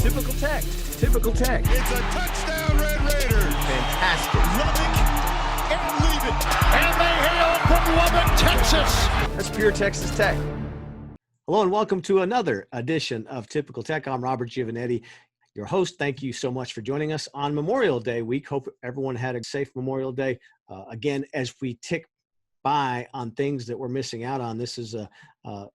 Typical Tech. Typical Tech. It's a touchdown, Red Raiders. Fantastic. Lubbock and leave it. And they hail from Lubbock, Texas. That's pure Texas Tech. Hello and welcome to another edition of Typical Tech. I'm Robert Giovanetti, your host. Thank you so much for joining us on Memorial Day week. Hope everyone had a safe Memorial Day. Again, as we tick by on things that we're missing out on, this is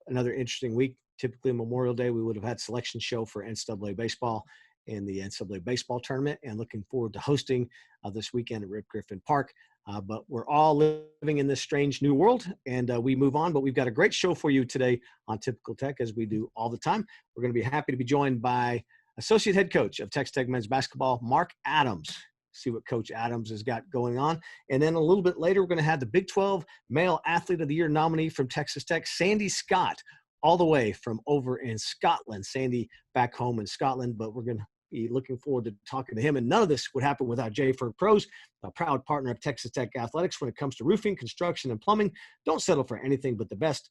another interesting week. Typically Memorial Day, we would have had selection show for NCAA baseball in the NCAA baseball tournament, and looking forward to hosting this weekend at Rip Griffin Park. But we're all living in this strange new world, and we move on. But we've got a great show for you today on Typical Tech, as we do all the time. We're going to be happy to be joined by Associate Head Coach of Texas Tech Men's Basketball, Mark Adams. See what Coach Adams has got going on. And then a little bit later, we're going to have the Big 12 Male Athlete of the Year nominee from Texas Tech, Sandy Scott, all the way from over in Scotland. Sandy back home in Scotland, but we're going to be looking forward to talking to him. And none of this would happen without Jayford Pros, a proud partner of Texas Tech Athletics when it comes to roofing, construction, and plumbing. Don't settle for anything but the best.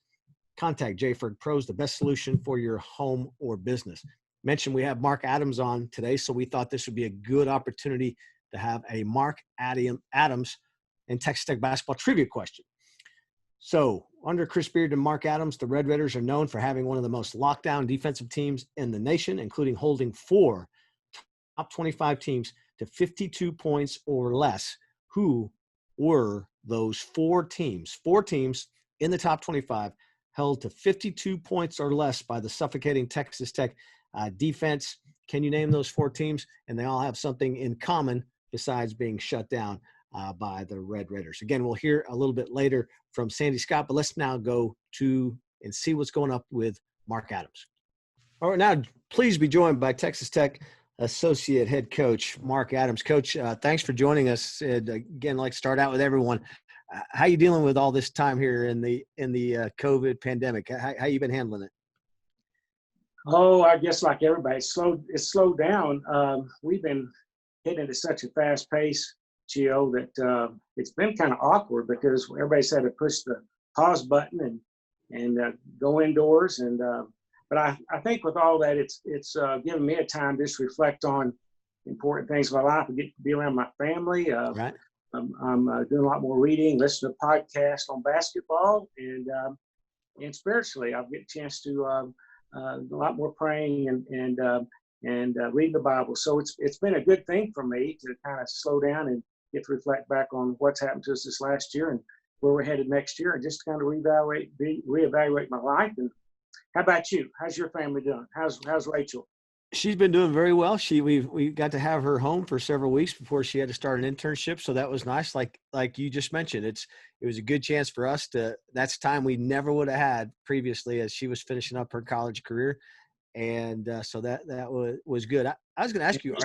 Contact Jayford Pros, the best solution for your home or business. Mentioned we have Mark Adams on today, so we thought this would be a good opportunity to have a Mark Adams and Texas Tech basketball trivia question. So under Chris Beard and Mark Adams, the Red Raiders are known for having one of the most lockdown defensive teams in the nation, including holding 4 top 25 teams to 52 points or less. Who were those 4 teams? 4 teams in the top 25 held to 52 points or less by the suffocating Texas Tech defense. Can you name those 4 teams? And they all have something in common besides being shut down by the Red Raiders. Again, we'll hear a little bit later from Sandy Scott, but let's now go to and see what's going up with Mark Adams. All right, now please be joined by Texas Tech Associate Head Coach Mark Adams. Coach, thanks for joining us. And again, I'd like to start out with everyone. How you dealing with all this time here in the COVID pandemic? How you been handling it? Oh, I guess like everybody, it's slowed down. We've been hitting at such a fast pace, Gio, that it's been kind of awkward because everybody's had to push the pause button and go indoors. And but I think with all that, it's given me a time just to reflect on important things in my life. I get to be around my family. Right. I'm doing a lot more reading, listening to podcasts on basketball, and spiritually, I'll get a chance to a lot more praying and reading the Bible. So it's been a good thing for me to kind of slow down and get to reflect back on what's happened to us this last year and where we're headed next year, and just kind of reevaluate my life. And how about you? How's your family doing? How's Rachel? She's been doing very well. We got to have her home for several weeks before she had to start an internship, so that was nice. Like you just mentioned, it was a good chance for us to. That's time we never would have had previously, as she was finishing up her college career, and so that was good. I was going to ask you,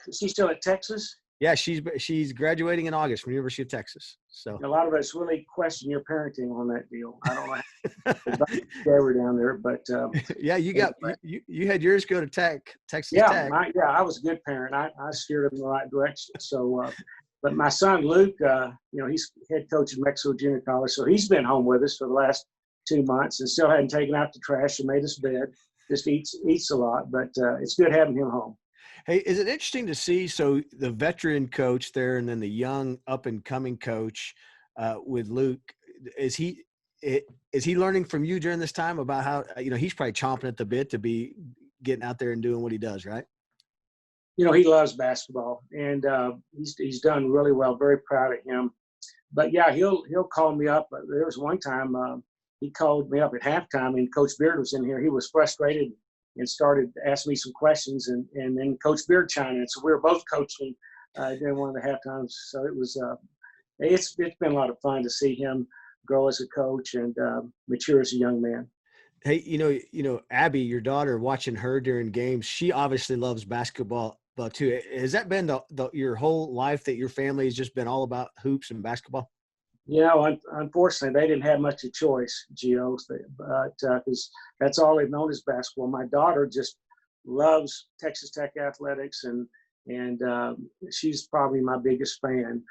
is she still at Texas? Yeah, she's graduating in August from University of Texas. So a lot of us really question your parenting on that deal. I don't know if they were down there, but yeah, you had yours go to Texas yeah, Tech. I was a good parent. I steered them in the right direction. So, but my son Luke, he's head coach at Mexico Junior College, so he's been home with us for the last 2 months and still hadn't taken out the trash and made us bed. Just eats a lot, but it's good having him home. Hey, is it interesting to see, so the veteran coach there and then the young up-and-coming coach with Luke, is he learning from you during this time about how, he's probably chomping at the bit to be getting out there and doing what he does, right? He loves basketball, and he's done really well. Very proud of him. But, yeah, he'll call me up. There was one time he called me up at halftime, and Coach Beard was in here. He was frustrated and started to ask me some questions, and then Coach Beard chimed in. So we were both coaching during one of the half times. So it was it's been a lot of fun to see him grow as a coach and mature as a young man. Hey, Abby, your daughter, watching her during games, she obviously loves basketball too. Has that been your whole life, that your family has just been all about hoops and basketball? Unfortunately, they didn't have much of a choice, Gio, but because that's all they've known is basketball. My daughter just loves Texas Tech athletics, and she's probably my biggest fan.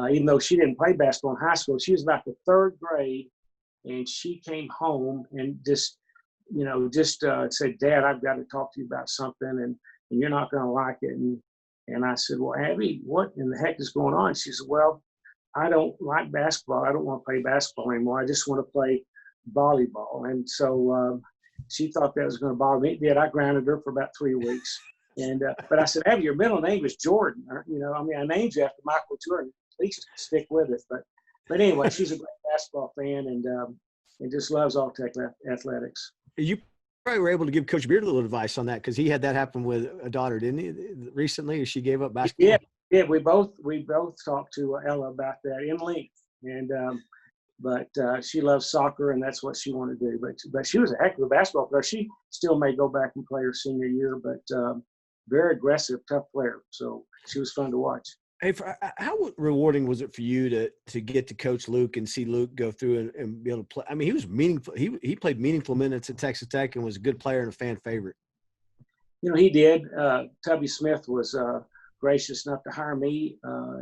Even though she didn't play basketball in high school, she was about the 3rd grade, and she came home and just said, "Dad, I've got to talk to you about something." and you're not going to like it. And I said, well, Abby, what in the heck is going on? She said, well, I don't like basketball. I don't want to play basketball anymore. I just want to play volleyball. And so she thought that was going to bother me. It did. I grounded her for about 3 weeks. And but I said, Abby, your middle name is Jordan. I named you after Michael Jordan. At least stick with it. But anyway, she's a great basketball fan and just loves all tech athletics. You probably were able to give Coach Beard a little advice on that, because he had that happen with a daughter, didn't he, recently? She gave up basketball. Yeah. We both talked to Ella about that in length, and but she loves soccer, and that's what she wanted to do. But she was a heck of a basketball player. She still may go back and play her senior year, but very aggressive, tough player. So she was fun to watch. Hey, how rewarding was it for you to get to coach Luke and see Luke go through and be able to play? I mean, he was meaningful. He played meaningful minutes at Texas Tech and was a good player and a fan favorite. He did. Tubby Smith was gracious enough to hire me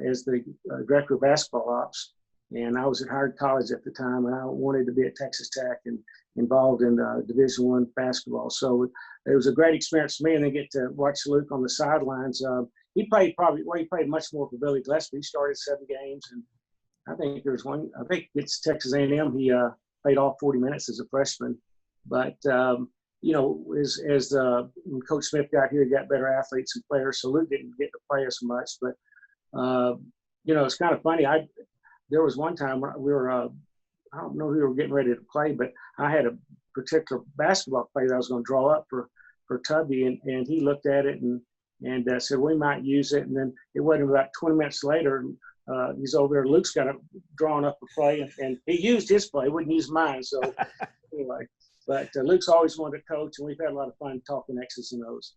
as the director of basketball ops. And I was at Howard College at the time, and I wanted to be at Texas Tech and involved in Division I basketball. So it was a great experience for me, and then get to watch Luke on the sidelines. He played much more for Billy Gillespie. He started 7 games, and I think it's Texas A&M. He played all 40 minutes as a freshman. But when Coach Smith got here, he got better athletes and players, so Luke didn't get to play as much. But it's kind of funny. There was one time we were I don't know who we were getting ready to play, but I had a particular basketball play that I was going to draw up for Tubby, and he looked at it and said we might use it. And then it wasn't about 20 minutes later, he's over there. Luke's got it drawn up a play, and he used his play, wouldn't use mine. So anyway, but Luke's always wanted to coach, and we've had a lot of fun talking X's and O's.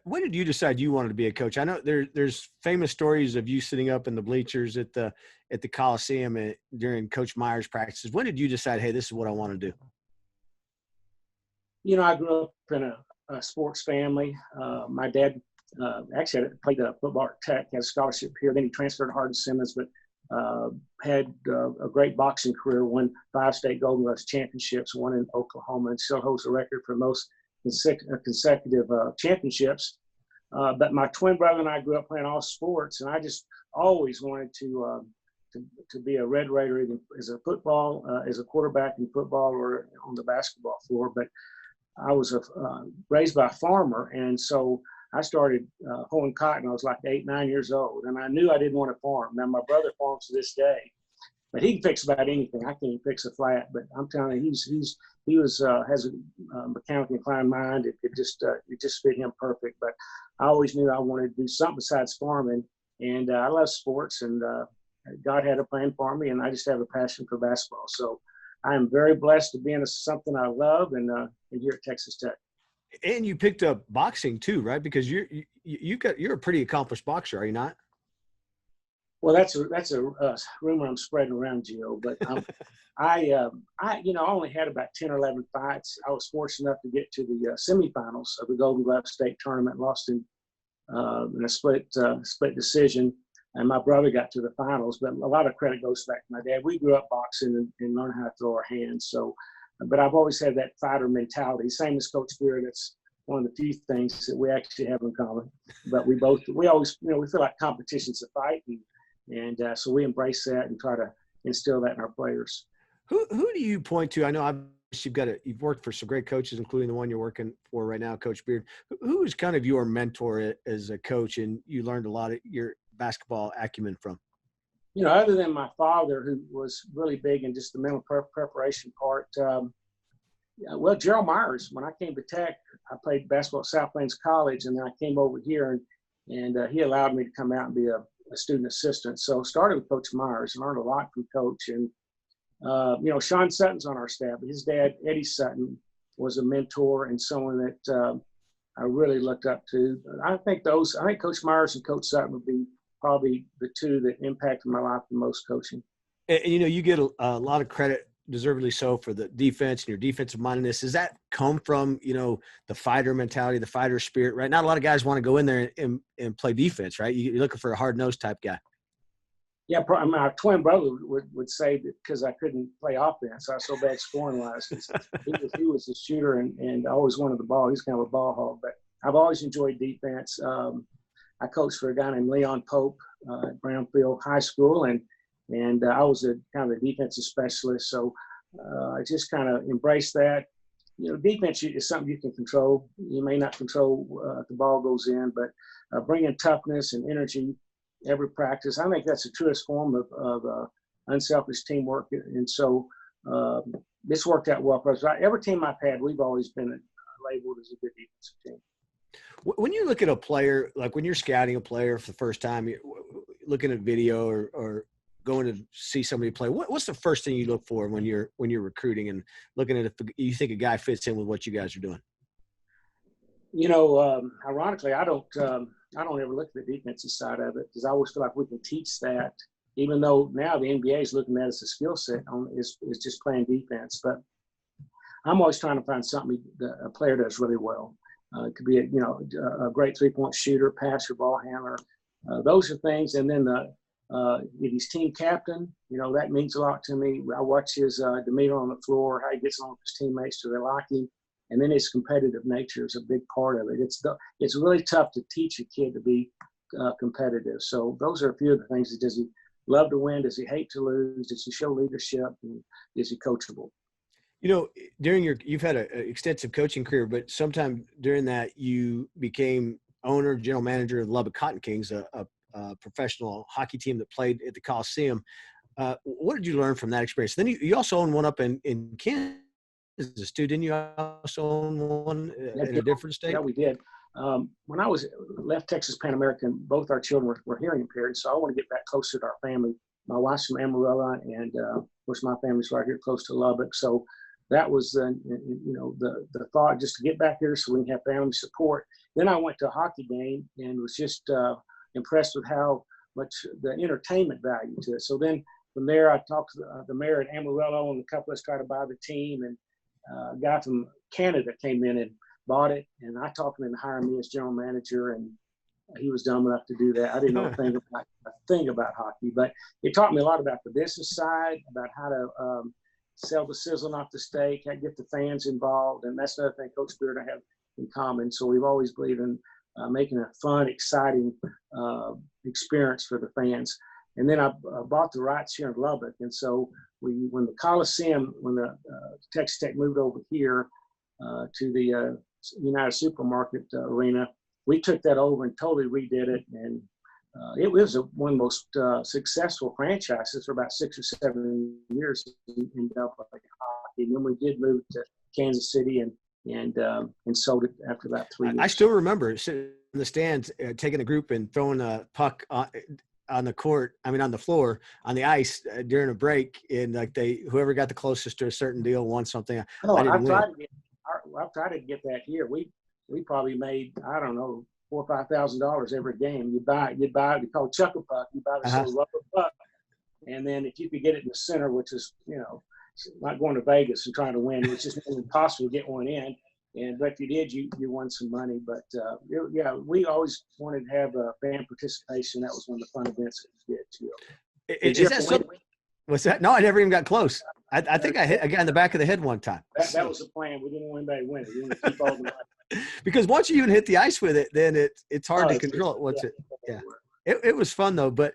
When did you decide you wanted to be a coach? I know there's famous stories of you sitting up in the bleachers at the Coliseum during Coach Meyer's practices. When did you decide, hey, this is what I want to do? I grew up in a sports family. My dad actually played football at Tech, had a scholarship here. Then he transferred to Hardin-Simmons, but had a great boxing career, won 5 state Golden Gloves championships, one in Oklahoma, and still holds the record for most consecutive championships. But my twin brother and I grew up playing all sports, and I just always wanted to be a Red Raider, either as a quarterback in football or on the basketball floor. But I was raised by a farmer, and so I started hoeing cotton. I was like 8, 9 years old, and I knew I didn't want to farm. Now my brother farms to this day, but he can fix about anything. I can't fix a flat, but I'm telling you, he has a mechanically inclined mind. It just fit him perfect. But I always knew I wanted to do something besides farming, and I love sports, and God had a plan for me, and I just have a passion for basketball. So I am very blessed to be in something I love, and here at Texas Tech. And you picked up boxing too, right? Because you're a pretty accomplished boxer, are you not? Well, that's a rumor I'm spreading around, Gio. But I only had about 10 or 11 fights. I was fortunate enough to get to the semifinals of the Golden Glove State Tournament, lost in a split decision. And my brother got to the finals, but a lot of credit goes back to my dad. We grew up boxing and learned how to throw our hands. So, but I've always had that fighter mentality. Same as Coach Beard. That's one of the few things that we actually have in common. But we always, we feel like competition's a fight, and so we embrace that and try to instill that in our players. Who do you point to? I know you've worked for some great coaches, including the one you're working for right now, Coach Beard. Who is kind of your mentor as a coach, and you learned a lot of your basketball acumen from? Other than my father, who was really big in just the mental preparation part. Gerald Myers. When I came to Tech, I played basketball at South Plains College, and then I came over here, and he allowed me to come out and be a student assistant. So started with Coach Myers, learned a lot from Coach. And Sean Sutton's on our staff. His dad, Eddie Sutton, was a mentor and someone that I really looked up to. I think Coach Myers and Coach Sutton would be probably the two that impacted my life the most coaching. And you get a lot of credit, deservedly so, for the defense and your defensive mindedness. Does that come from, the fighter mentality, the fighter spirit, right? Not a lot of guys want to go in there and play defense, right? You're looking for a hard-nosed type guy. Yeah, my twin brother would say that because I couldn't play offense, I was so bad scoring-wise. He was a shooter and always wanted the ball. He's kind of a ball hog. But I've always enjoyed defense. I coached for a guy named Leon Pope at Brownfield High School, and I was a kind of a defensive specialist. So I just kind of embraced that. You know, defense is something you can control. You may not control if the ball goes in, but bringing toughness and energy every practice, I think that's the truest form of unselfish teamwork. And so this worked out well for us. Every team I've had, we've always been labeled as a good defensive team. When you look at a player, like when you're scouting a player for the first time, looking at video or going to see somebody play, what's the first thing you look for when you're recruiting and looking at if you think a guy fits in with what you guys are doing? You know, ironically, I don't ever look at the defensive side of it because I always feel like we can teach that, even though now the NBA is looking at it as a skill set is just playing defense. But I'm always trying to find something that a player does really well. It could be a great 3-point shooter, passer, ball handler. Those are things. And then if he's team captain, you know, that means a lot to me. I watch his demeanor on the floor, how he gets on with his teammates, do they like him? And then his competitive nature is a big part of it. It's really tough to teach a kid to be competitive. So those are a few of the things. Does he love to win? Does he hate to lose? Does he show leadership? And is he coachable? You know, you've had an extensive coaching career, but sometime during that you became owner, general manager of the Lubbock Cotton Kings, a professional hockey team that played at the Coliseum. What did you learn from that experience? Then you also own one up in Kansas too, didn't you? Also own one in a different state? Yeah, we did. When I left Texas Pan American, both our children were hearing impaired, so I want to get back closer to our family. My wife's from Amarillo, and of course my family's right here close to Lubbock. So that was the thought, just to get back here so we can have family support. Then I went to a hockey game and was just impressed with how much the entertainment value to it. So then from there, I talked to the mayor at Amarillo, and a couple of us tried to buy the team, and a guy from Canada came in and bought it, and I talked him into hiring me as general manager, and he was dumb enough to do that. I didn't know a thing about hockey, but it taught me a lot about the business side, about how to sell the sizzling off the steak, how to get the fans involved, and that's another thing Coach Beard and I have in common. So we've always believed in making a fun, exciting experience for the fans. And then I bought the rights here in Lubbock, and so when the Coliseum, when the Texas Tech moved over here to the United Supermarket arena, we took that over and totally redid it, and it was one of the most successful franchises for about 6 or 7 years in Delaware hockey. And then we did move to Kansas City and sold it after about 3 years. I still remember sitting in the stands, taking a group and throwing a puck on the court. I mean, on the floor, on the ice during a break, and like whoever got the closest to a certain deal won something. I've tried to get that here. We probably made, I don't know, $4,000 or $5,000 every game. You buy it. You call it chuckle puck. You buy this little rubber puck, and then if you could get it in the center, which is like going to Vegas and trying to win, it's just impossible to get one in. But if you did, you won some money. But we always wanted to have fan participation. That was one of the fun events that we did too. Is that something? What's that? No, I never even got close. I think I hit a guy in the back of the head one time. That was the plan. We didn't want anybody to win it. We wanted to keep all the money. Because once you even hit the ice with it, then it's hard to control it. It was fun though. But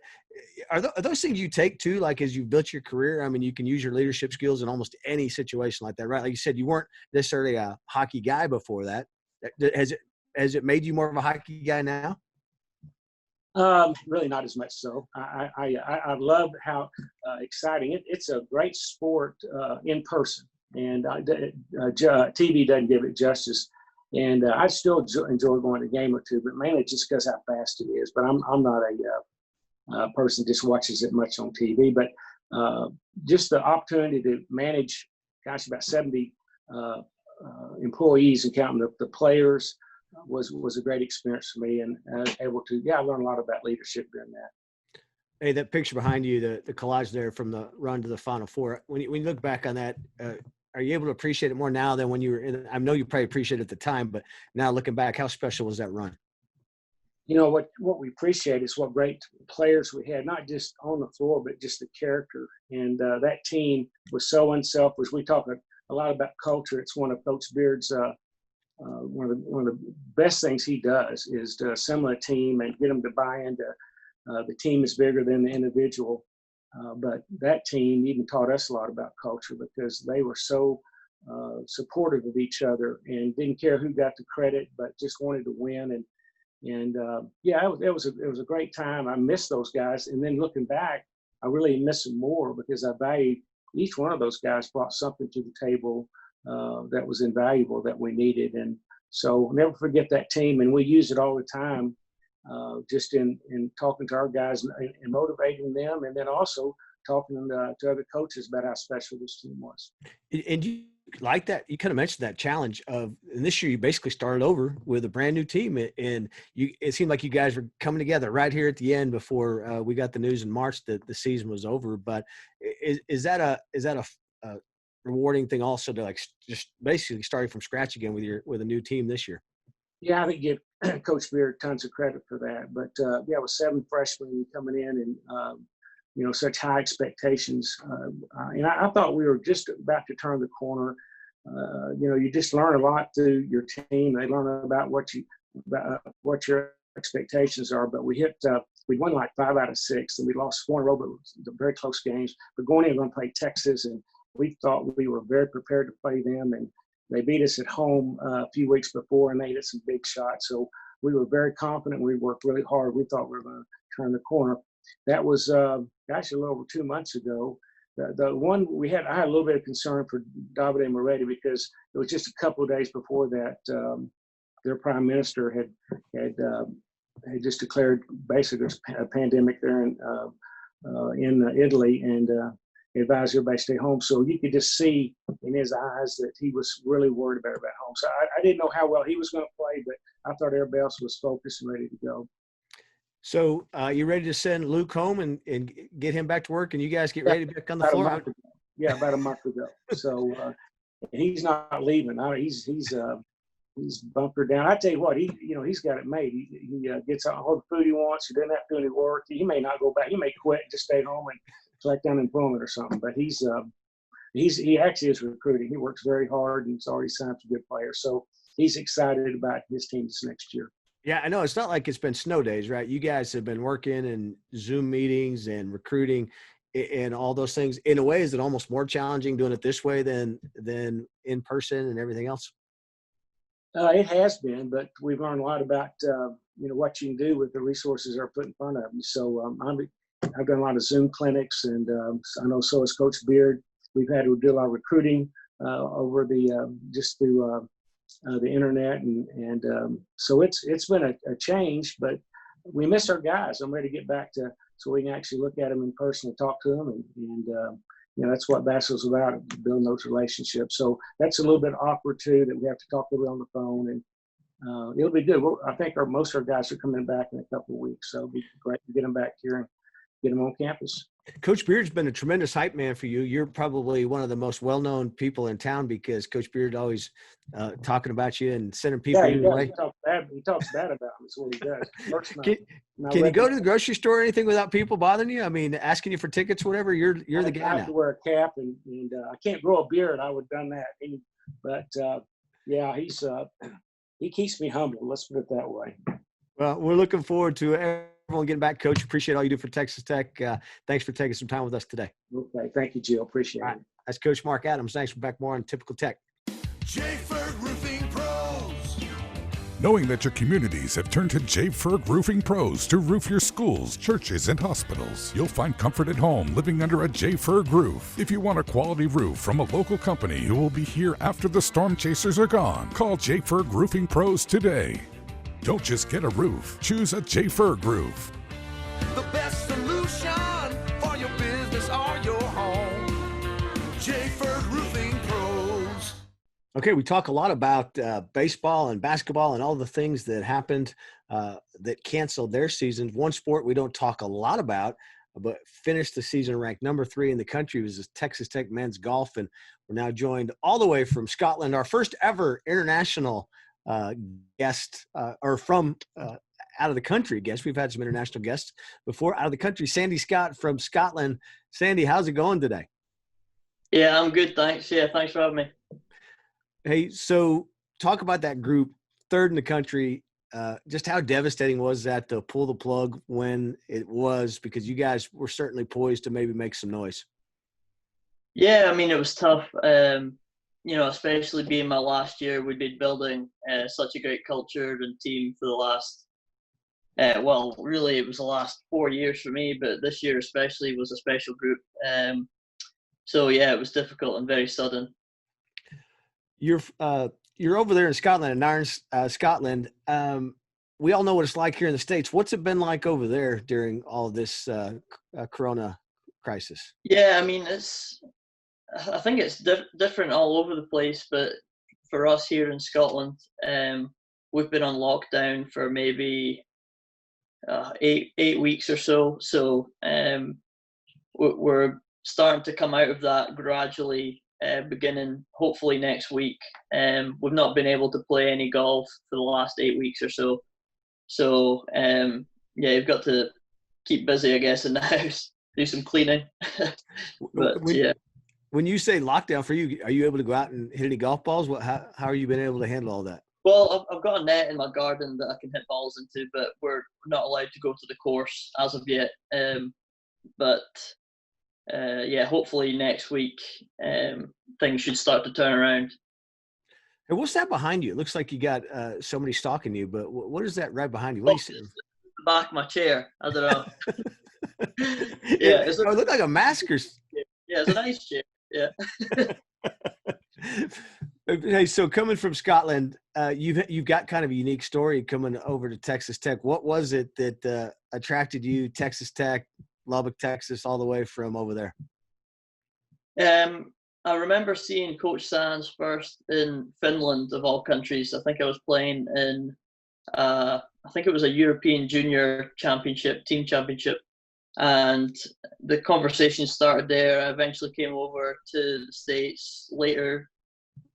are those things you take too, like as you built your career? I mean, you can use your leadership skills in almost any situation like that, right? Like you said, you weren't necessarily a hockey guy before that. Has it made you more of a hockey guy now? Really not as much so. I love how exciting it's a great sport in person, and TV doesn't give it justice. And I still enjoy going to a game or two, but mainly just because how fast it is. But I'm not a person that just watches it much on TV. But just the opportunity to manage, about 70 employees and counting the players was a great experience for me, and able to I learned a lot about leadership during that. Hey, that picture behind you, the collage there from the run to the Final Four. When you look back on that, are you able to appreciate it more now than when you were in? I know you probably appreciated it at the time, but now looking back, how special was that run? What we appreciate is what great players we had, not just on the floor, but just the character. And that team was so unselfish. We talk a lot about culture. It's one of Coach Beard's one of the best things he does is to assemble a team and get them to buy into the team is bigger than the individual. But that team even taught us a lot about culture because they were so supportive of each other and didn't care who got the credit, but just wanted to win. And yeah, it was a great time. I miss those guys. And then looking back, I really miss them more because I valued each one of those guys brought something to the table that was invaluable that we needed. And so never forget that team. And we use it all the time, just in talking to our guys and motivating them. And then also talking to other coaches about how special this team was. And you like that, you kind of mentioned that challenge of, and this year you basically started over with a brand new team, and it seemed like you guys were coming together right here at the end before we got the news in March that the season was over. But is that a rewarding thing also to like just basically starting from scratch again with a new team this year? Yeah, I think give Coach Beard tons of credit for that. But yeah, with 7 freshmen coming in and such high expectations. And I thought we were just about to turn the corner. You just learn a lot through your team. They learn about what your expectations are. But we won like 5 out of 6, and we lost 4 in a row, but it was very close games. But going in, we're going to play Texas, and we thought we were very prepared to play them. And they beat us at home a few weeks before, and they hit some big shots. So we were very confident. We worked really hard. We thought we were going to turn the corner. That was, a little over 2 months ago. The one I had a little bit of concern for Davide Moretti because it was just a couple of days before that their prime minister had just declared basically there's a pandemic there in Italy and advised everybody to stay home. So you could just see in his eyes that he was really worried about home. So I didn't know how well he was going to play, but I thought everybody else was focused and ready to go. So you ready to send Luke home and get him back to work, and you guys get ready to be back on the floor? About a month ago. So he's not leaving. He's bunkered down. I tell you what, he's got it made. He gets all the food he wants. He doesn't have to do any work. He may not go back. He may quit and just stay home and collect unemployment or something. But he actually is recruiting. He works very hard and he's already signed some good players. So he's excited about his team this next year. Yeah, I know. It's not like it's been snow days, right? You guys have been working and Zoom meetings and recruiting and all those things. In a way, is it almost more challenging doing it this way than in person and everything else? It has been, but we've learned a lot about what you can do with the resources that are put in front of you. So I've done a lot of Zoom clinics, and I know so has Coach Beard. We've had to do a lot of recruiting over just through the internet, and so it's been a change, but we miss our guys. I'm ready to get back to so we can actually look at them in person and talk to them, and that's what basketball's about, building those relationships. So that's a little bit awkward too, that we have to talk to them on the phone, and it'll be good. I think most of our guys are coming back in a couple of weeks, so it'll be great to get them back here and get them on campus. Coach Beard's been a tremendous hype man for you. You're probably one of the most well-known people in town because Coach Beard always talking about you and sending people your way. He talks bad about me. That's what he does. Can you go to the grocery store or anything without people bothering you? I mean, asking you for tickets, whatever. You're the guy now. I have to wear a cap, and I can't grow a beard. I would have done that. But he keeps me humble. Let's put it that way. Well, we're looking forward to everyone getting back, Coach. Appreciate all you do for Texas Tech. Thanks for taking some time with us today. Okay. Thank you, Jill. Appreciate it. That's Coach Mark Adams. Thanks for back more on Typical Tech. J. Ferg Roofing Pros. Knowing that your communities have turned to J. Ferg Roofing Pros to roof your schools, churches, and hospitals, you'll find comfort at home living under a J. Ferg roof. If you want a quality roof from a local company who will be here after the storm chasers are gone, call J. Ferg Roofing Pros today. Don't just get a roof. Choose a J. Ferg roof. The best solution for your business or your home. J. Ferg Roofing Pros. Okay, we talk a lot about baseball and basketball and all the things that happened that canceled their seasons. One sport we don't talk a lot about, but finished the season ranked number 3 in the country was Texas Tech men's golf. And we're now joined all the way from Scotland, our first ever international guest or from out of the country guest. We've had some international guests before. Out of the country, Sandy Scott from Scotland. Sandy, how's it going today? Yeah, I'm good, thanks. Yeah, thanks for having me. Hey, so talk about that group, third in the country. Just how devastating was that to pull the plug when it was, because you guys were certainly poised to maybe make some noise. Yeah, I mean, it was tough. Especially being my last year, we'd been building such a great culture and team for the last, really it was the last 4 years for me, but this year especially was a special group. So yeah, it was difficult and very sudden. You're over there in Scotland, in Nairns, Scotland. We all know what it's like here in the States. What's it been like over there during all of this Corona crisis? Yeah, I mean, I think it's different all over the place, but for us here in Scotland, we've been on lockdown for maybe 8 weeks or so. So we're starting to come out of that gradually, beginning hopefully next week. We've not been able to play any golf for the last 8 weeks or so. So you've got to keep busy, I guess, in the house, do some cleaning. When you say lockdown for you, are you able to go out and hit any golf balls? How are you been able to handle all that? Well, I've got a net in my garden that I can hit balls into, but we're not allowed to go to the course as of yet. Hopefully next week things should start to turn around. And what's that behind you? It looks like you got somebody stalking you, but what is that right behind you? What are you the back of my chair. I don't know. It looked like a mask or. Yeah, it's a nice chair. Yeah. Hey, so coming from Scotland, you've got kind of a unique story coming over to Texas Tech. What was it that attracted you, Texas Tech, Lubbock, Texas, all the way from over there? I remember seeing Coach Sands first in Finland, of all countries. I think I was playing in, I think it was a European Junior Championship, team championship. And the conversation started there. I eventually came over to the States later,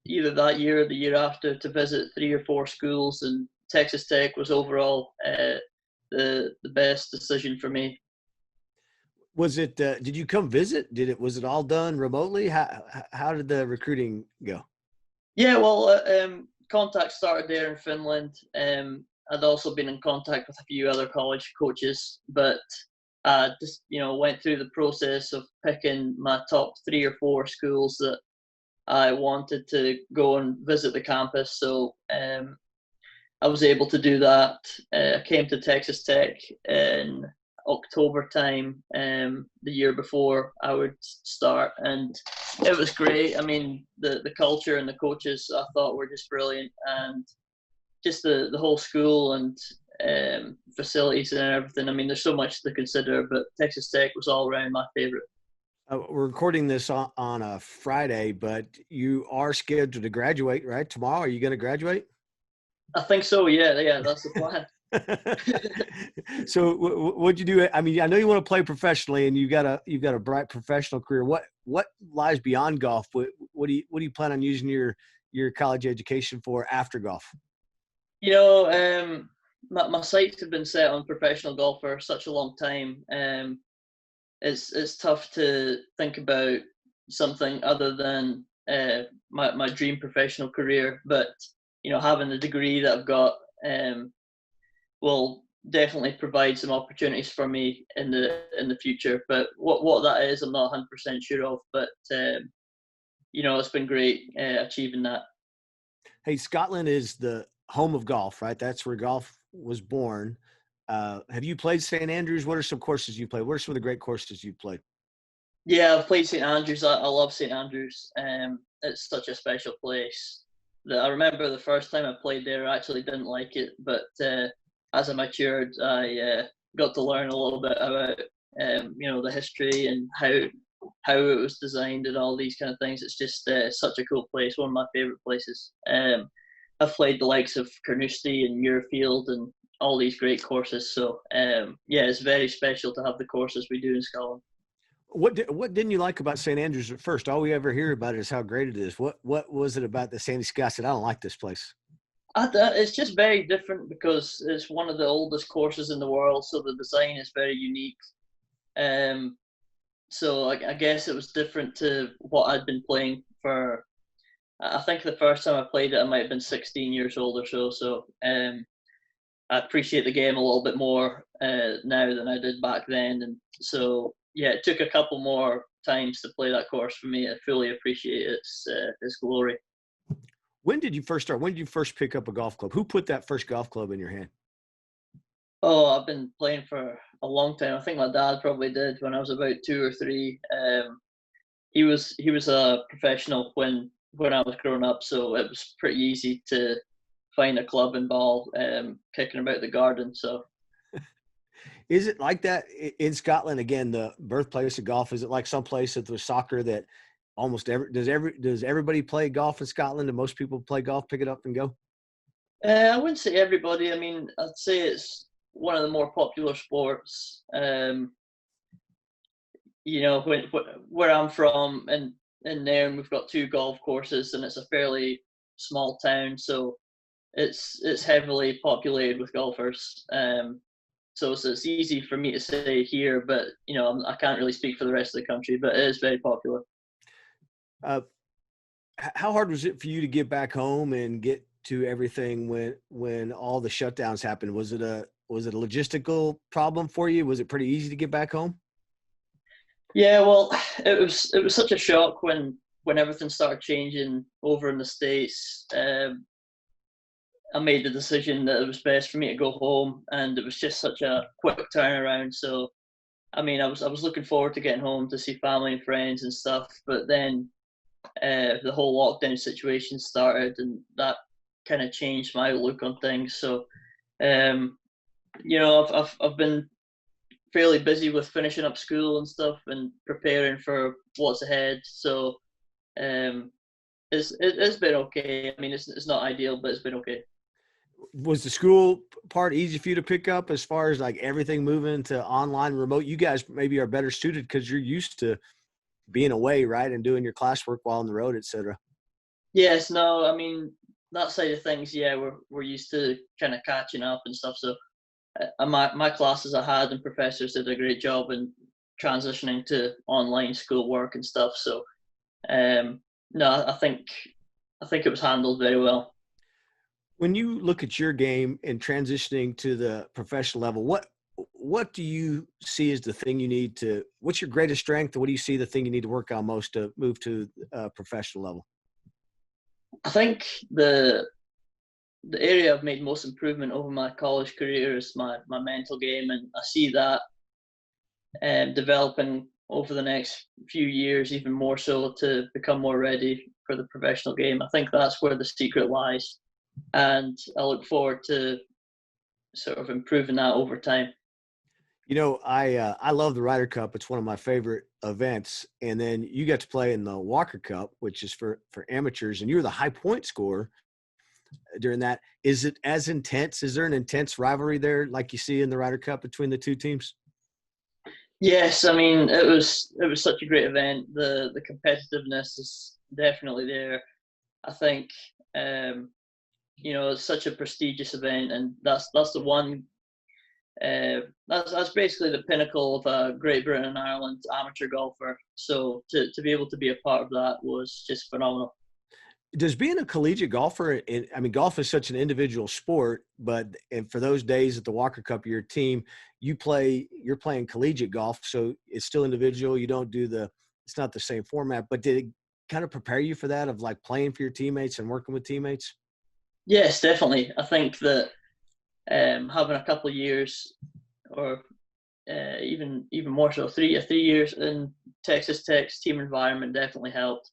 either that year or the year after, to visit 3 or 4 schools, and Texas Tech was overall the best decision for me. Was it? Did you come visit? Was it all done remotely? How did the recruiting go? Yeah, well, contact started there in Finland. I'd also been in contact with a few other college coaches, but just went through the process of picking my top 3 or 4 schools that I wanted to go and visit the campus. So I was able to do that. I came to Texas Tech in October time, the year before I would start, and it was great. I mean, the culture and the coaches I thought were just brilliant, and just the whole school and facilities and everything. I mean, there's so much to consider, but Texas Tech was all around my favorite. We're recording this on a Friday, but you are scheduled to graduate, right? Tomorrow, are you going to graduate? I think so. Yeah, that's the plan. So what'd you do? I mean, I know you want to play professionally, and you've got a bright professional career. What lies beyond golf? What do you plan on using your college education for after golf? My sights have been set on professional golf for such a long time. It's tough to think about something other than my dream professional career. But having the degree that I've got will definitely provide some opportunities for me in the future. But what that is, I'm not 100% sure of. But it's been great achieving that. Hey, Scotland is the home of golf, right? That's where golf was born. Have you played St. Andrews? What are some courses you played? What are some of the great courses you've played? Yeah, I've played St. Andrews. I love St. Andrews. It's such a special place. I remember the first time I played there, I actually didn't like it, but as I matured, I got to learn a little bit about the history and how it was designed and all these kind of things. It's just such a cool place, one of my favorite places. I've played the likes of Carnoustie and Muirfield and all these great courses. So it's very special to have the courses we do in Scotland. What didn't you like about St. Andrews at first? All we ever hear about is how great it is. What was it about that Sandy Scott said, I don't like this place? It's just very different because it's one of the oldest courses in the world, so the design is very unique. So I guess it was different to what I'd been playing for I think the first time I played it, I might have been 16 years old or so. So I appreciate the game a little bit more now than I did back then. And so, yeah, it took a couple more times to play that course for me. I fully appreciate its glory. When did you first start? When did you first pick up a golf club? Who put that first golf club in your hand? Oh, I've been playing for a long time. I think my dad probably did when I was about 2 or 3. He was a professional when I was growing up, so it was pretty easy to find a club and ball kicking about the garden. So Is it like that in Scotland? Again, the birthplace of golf. Is it like some place that there's soccer that almost does everybody play golf in Scotland? And most people play golf, pick it up and go? I wouldn't say everybody. I mean, I'd say it's one of the more popular sports. Where I'm from, and in Nairn, we've got 2 golf courses, and it's a fairly small town, so it's heavily populated with golfers. So it's easy for me to say here, but I can't really speak for the rest of the country. But it is very popular. Uh, how hard was it for you to get back home and get to everything when all the shutdowns happened? Was it a logistical problem for you? Was it pretty easy to get back home? Yeah, well, it was such a shock when everything started changing over in the States. I made the decision that it was best for me to go home, and it was just such a quick turnaround. So, I mean, I was looking forward to getting home to see family and friends and stuff, but then the whole lockdown situation started, and that kind of changed my outlook on things. So, I've been fairly busy with finishing up school and stuff and preparing for what's ahead. So, it's been okay. I mean, it's not ideal, but it's been okay. Was the school part easy for you to pick up as far as like everything moving to online remote? You guys maybe are better suited because you're used to being away, right? And doing your classwork while on the road, et cetera. Yes, no, I mean, that side of things, yeah, we're used to kind of catching up and stuff. So my classes I had and professors did a great job in transitioning to online schoolwork and stuff. So no, I think it was handled very well. When you look at your game and transitioning to the professional level, what do you see as the thing you need to? What's your greatest strength, and what do you see the thing you need to work on most to move to professional level? I think the area I've made most improvement over my college career is my mental game, and I see that developing over the next few years, even more so to become more ready for the professional game. I think that's where the secret lies, and I look forward to sort of improving that over time. I love the Ryder Cup. It's one of my favorite events. And then you got to play in the Walker Cup, which is for amateurs, and you're the high point scorer during that. Is it as intense? Is there an intense rivalry there like you see in the Ryder Cup between the two teams? Yes, I mean it was such a great event. The competitiveness is definitely there. I think it's such a prestigious event, and that's the one. That's basically the pinnacle of a Great Britain and Ireland amateur golfer. So to be able to be a part of that was just phenomenal. Does being a collegiate golfer, I mean, golf is such an individual sport, but and for those days at the Walker Cup, your team, you're playing collegiate golf, so it's still individual. You don't do it's not the same format, but did it kind of prepare you for that of like playing for your teammates and working with teammates? Yes, definitely. I think that having a couple of years, or even more so, 3 years in Texas Tech's team environment definitely helped.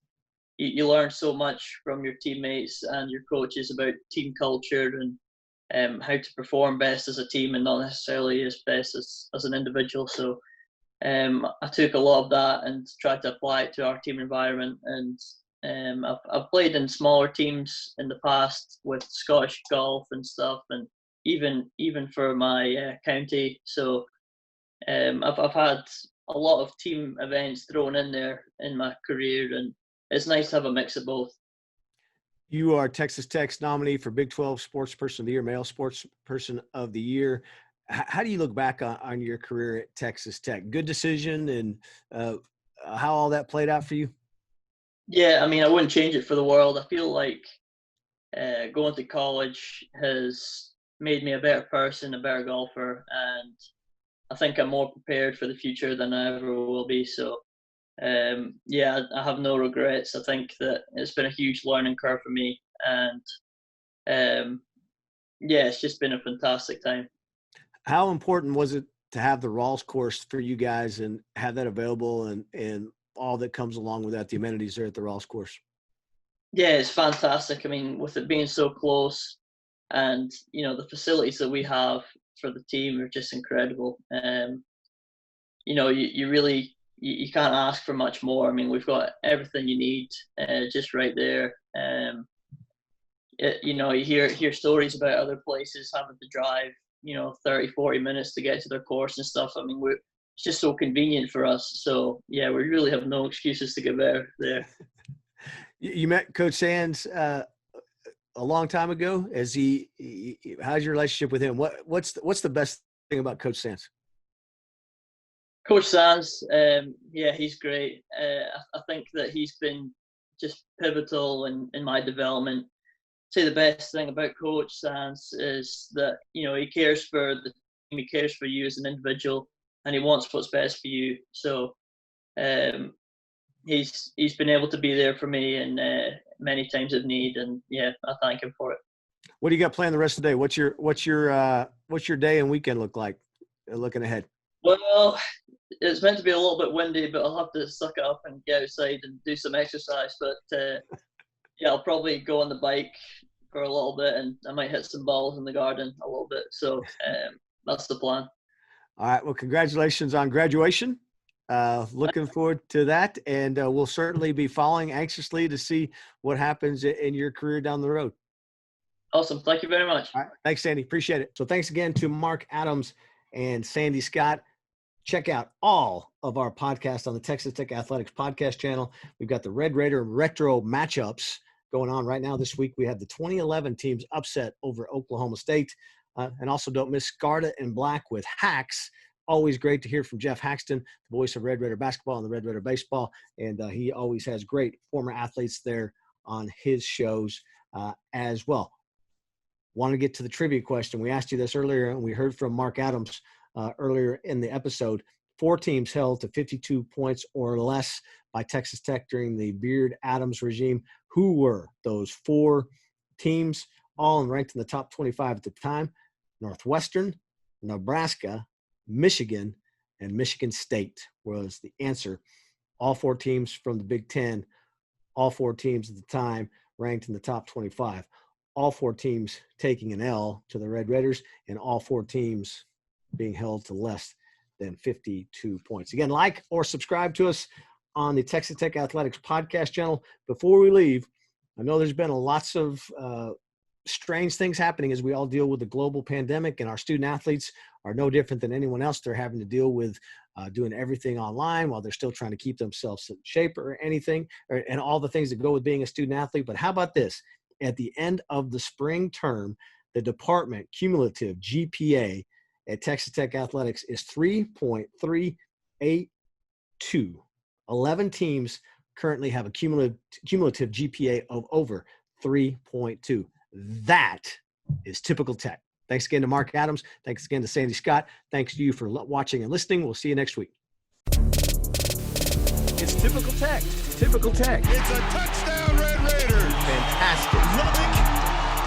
You learn so much from your teammates and your coaches about team culture and how to perform best as a team and not necessarily as best as an individual. So I took a lot of that and tried to apply it to our team environment. And I've played in smaller teams in the past with Scottish golf and stuff, and even for my county. So I've had a lot of team events thrown in there in my career, and it's nice to have a mix of both. You are Texas Tech's nominee for Big 12 Sports Person of the Year, Male Sports Person of the Year. How do you look back on your career at Texas Tech? Good decision, and how all that played out for you? Yeah, I mean, I wouldn't change it for the world. I feel like going to college has made me a better person, a better golfer, and I think I'm more prepared for the future than I ever will be. So, yeah, I have no regrets. I think that it's been a huge learning curve for me, and yeah, it's just been a fantastic time. How important was it to have the Rawls course for you guys and have that available and all that comes along with that, the amenities there at the Rawls course? Yeah, it's fantastic. I mean, with it being so close, and the facilities that we have for the team are just incredible. You really you can't ask for much more. I mean, we've got everything you need just right there. You hear stories about other places having to drive 30, 40 minutes to get to their course and stuff. I mean, it's just so convenient for us. So yeah, we really have no excuses to get better there. You met Coach Sands a long time ago. How's your relationship with him? What's the best thing about Coach Sands? Coach Sands, yeah, he's great. I think that he's been just pivotal in my development. I'd say the best thing about Coach Sands is that he cares for the team, he cares for you as an individual, and he wants what's best for you. So he's been able to be there for me and many times of need, and yeah, I thank him for it. What do you got planned the rest of the day? What's your day and weekend look like? Looking ahead. Well, it's meant to be a little bit windy, but I'll have to suck it up and get outside and do some exercise. But yeah, I'll probably go on the bike for a little bit, and I might hit some balls in the garden a little bit. So that's the plan. All right. Well, congratulations on graduation. Looking forward to that, and we'll certainly be following anxiously to see what happens in your career down the road. Awesome. Thank you very much. All right. Thanks, Sandy. Appreciate it. So thanks again to Mark Adams and Sandy Scott. Check out all of our podcasts on the Texas Tech Athletics podcast channel. We've got the Red Raider retro matchups going on right now. This week we have the 2011 teams upset over Oklahoma State. And also don't miss Scarlet and Black with Hacks. Always great to hear from Jeff Haxton, the voice of Red Raider basketball and the Red Raider baseball. And he always has great former athletes there on his shows as well. Want to get to the trivia question. We asked you this earlier, and we heard from Mark Adams earlier in the episode. 4 teams held to 52 points or less by Texas Tech during the Beard-Adams regime. Who were those 4 teams? All ranked in the top 25 at the time. Northwestern, Nebraska, Michigan, and Michigan State was the answer. All 4 teams from the Big Ten, all 4 teams at the time ranked in the top 25. All 4 teams taking an L to the Red Raiders, and all 4 teams being held to less than 52 points. Again, like or subscribe to us on the Texas Tech Athletics podcast channel. Before we leave, I know there's been lots of strange things happening as we all deal with the global pandemic, and our student athletes are no different than anyone else. They're having to deal with doing everything online while they're still trying to keep themselves in shape or anything, and all the things that go with being a student athlete. But how about this? At the end of the spring term, the department cumulative GPA at Texas Tech Athletics is 3.382. 11 teams currently have a cumulative GPA of over 3.2. That is typical Tech. Thanks again to Mark Adams. Thanks again to Sandy Scott. Thanks to you for watching and listening. We'll see you next week. It's typical Tech. Typical Tech. It's a touchdown, Red Raiders. Fantastic. Lubbock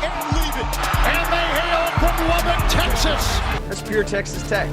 and leave it. And they hail from Lubbock, Texas. That's pure Texas Tech.